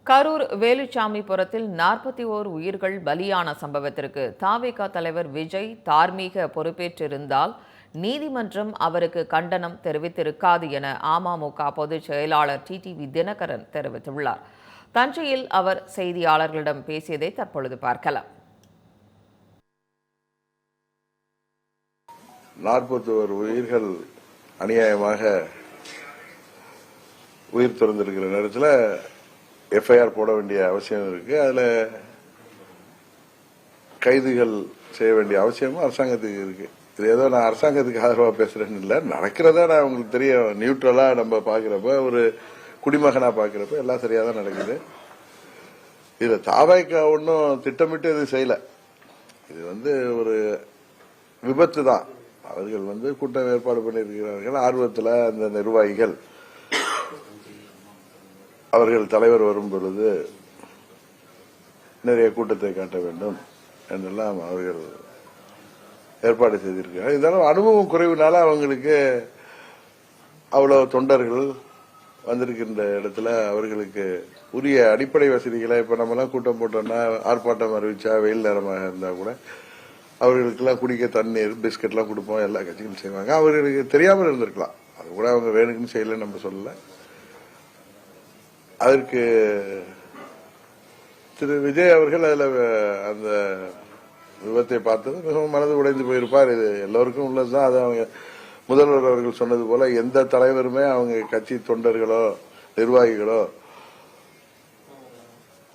கரூர் வேலுச்சாமிபுரத்தில் 41 உயிர்கள் பலியான சம்பவத்திற்கு தவிக தலைவர் விஜய் தார்மீக பொறுப்பேற்றிருந்தால் நீதிமன்றம் அவருக்கு கண்டனம் தெரிவித்திருக்காது என அமமுக பொதுச் செயலாளர் டிடிவி தினகரன் தெரிவித்துள்ளார். தஞ்சையில் அவர் செய்தியாளர்களிடம் பேசியதை தற்பொழுது பார்க்கலாம். 41 உயிர்கள் அநியாயமாக உயிர் திறந்திருக்கிற நேரத்தில் எஃப்ஐஆர் போட வேண்டிய அவசியம் இருக்கு. அதுல கைதுகள் செய்ய வேண்டிய அவசியமும் அரசாங்கத்துக்கு இருக்கு. இது ஏதோ நான் அரசாங்கத்துக்கு ஆதரவா பேசுறேன்னு இல்லை, நடக்கிறதா நான் உங்களுக்கு தெரியும். நியூட்ரலா நம்ம பாக்குறப்ப, ஒரு குடிமகனா பாக்குறப்ப எல்லாம் சரியா தான் நடக்குது. இதுல தவிக ஒன்னும் திட்டமிட்டு இது செய்யல. இது ஒரு விபத்து தான். அவர்கள் கூட்டம் ஏற்பாடு பண்ணியிருக்கிறார்கள். ஆர்வத்தில் அந்த நிர்வாகிகள் அவர்கள் தலைவர் வரும் பொழுது நிறைய கூட்டத்தை காட்ட வேண்டும் என்றெல்லாம் அவர்கள் ஏற்பாடு செய்திருக்கிறார்கள். இதனால அனுபவம் குறைவினால அவங்களுக்கு அவ்வளவு தொண்டர்கள் வந்திருக்கின்ற இடத்துல அவர்களுக்கு உரிய அடிப்படை வசதிகளை, இப்ப நம்ம எல்லாம் கூட்டம் போட்டோம்னா, ஆர்ப்பாட்டம் அறிவிச்சா, வெயில் நேரமாக இருந்தா கூட அவர்களுக்கெல்லாம் குடிக்க தண்ணீர், பிஸ்கட் எல்லாம் கொடுப்போம். எல்லா கட்சிகளும் செய்வாங்க. அவர்களுக்கு தெரியாமல் இருந்திருக்கலாம். அது கூட அவங்க வேணுக்குன்னு செய்யல, நம்ம சொல்லல. அதற்கு திரு விஜய் அவர்கள் அதுல அந்த விபத்தை பார்த்தது மிகவும் மனது உடைந்து போயிருப்பார். இது எல்லோருக்கும் உள்ளதுதான். அது அவங்க முதல்வர் அவர்கள் சொன்னது போல எந்த தலைவருமே அவங்க கட்சி தொண்டர்களோ நிர்வாகிகளோ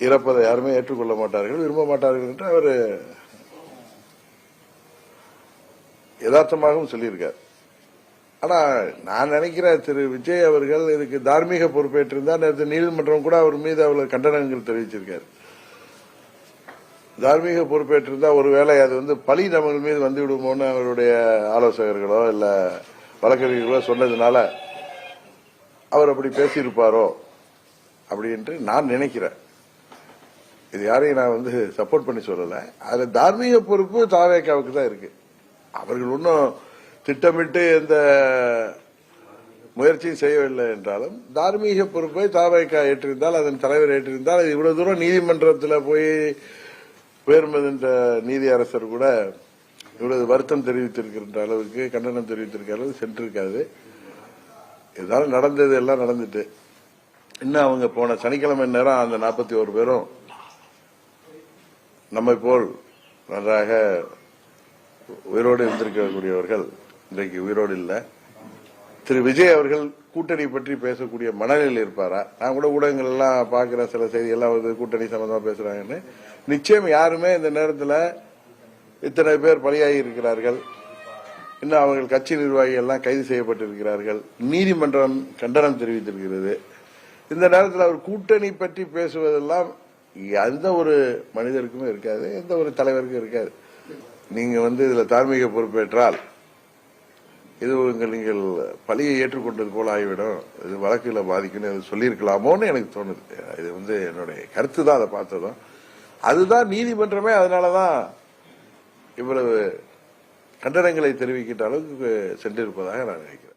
இறப்பதை யாருமே ஏற்றுக்கொள்ள மாட்டார்கள், விரும்ப மாட்டார்கள் என்று அவர் யதார்த்தமாகவும் சொல்லியிருக்கார். ஆனா நான் நினைக்கிறேன் திரு விஜய் அவர்கள் இதுக்கு தார்மீக பொறுப்பேற்றிருந்தார். நேற்று நீதிமன்றம் கூட அவர் மீது அவ்வளவு கண்டனங்கள் தெரிவிச்சிருக்காரு. தார்மீக பொறுப்பேற்றிருந்தா ஒருவேளை அது பழி நம்ம மீது வந்து விடுமோன்னு அவருடைய ஆலோசகர்களோ இல்ல வழக்கறிஞர்களோ சொன்னதுனால அவர் அப்படி பேசியிருப்பாரோ அப்படின்ட்டு நான் நினைக்கிறேன். இது யாரையும் நான் சப்போர்ட் பண்ணி சொல்லல. அதுல தார்மீக பொறுப்பு தவிகவுக்கு தான் இருக்கு. அவர்கள் ஒன்னும் திட்டமிட்டு எந்த முயற்சியும் செய்யவில்லை என்றாலும் தார்மீக பொறுப்பை தவிக ஏற்றிருந்தால், அதன் தலைவர் ஏற்றிருந்தால், இவ்வளவு தூரம் நீதிமன்றத்தில் போய் உயர்மன்ற நீதி அரசர் கூட இவ்வளவு வருத்தம் தெரிவித்திருக்கின்ற அளவுக்கு, கண்டனம் தெரிவித்திருக்கிற அளவுக்கு சென்றிருக்காது. இதனால நடந்தது எல்லாம் நடந்துட்டு இன்னும் அவங்க போன சனிக்கிழமை நேரம் அந்த 41 பேரும் நம்மை போல் நன்றாக உயிரோடு இருந்திருக்கக்கூடியவர்கள் இன்றைக்கு உயிரோடு இல்லை. திரு விஜய் அவர்கள் கூட்டணி பற்றி பேசக்கூடிய மனநிலையில் இருப்பாரா? நான் கூட ஊடகங்கள் எல்லாம் பாக்குற சில செய்தி எல்லாம் கூட்டணி சம்பந்தமா பேசுறாங்கன்னு. நிச்சயம் யாருமே இந்த நேரத்தில் இத்தனை பேர் பலியாகி இருக்கிறார்கள், இன்னும் அவர்கள் கட்சி நிர்வாகிகள் எல்லாம் கைது செய்யப்பட்டிருக்கிறார்கள், நீதிமன்றம் கண்டனம் தெரிவித்திருக்கிறது. இந்த நேரத்தில் அவர் கூட்டணி பற்றி பேசுவதெல்லாம் எந்த ஒரு மனிதருக்குமே இருக்காது, எந்த ஒரு தலைவருக்கும் இருக்காது. நீங்க இதுல தார்மீக பொறுப்பேற்றால் இது நீங்கள் பழியை ஏற்றுக்கொண்டது போல ஆகிவிடும், இது வழக்குல பாதிக்கணும் சொல்லியிருக்கலாமோன்னு எனக்கு தோணுது. இது என்னுடைய கருத்து தான். அதை பார்த்ததும் அதுதான் நீதிமன்றமே அதனாலதான் இவ்வளவு கண்டனங்களை தெரிவிக்கின்ற அளவுக்கு சென்றிருப்பதாக நான் நினைக்கிறேன்.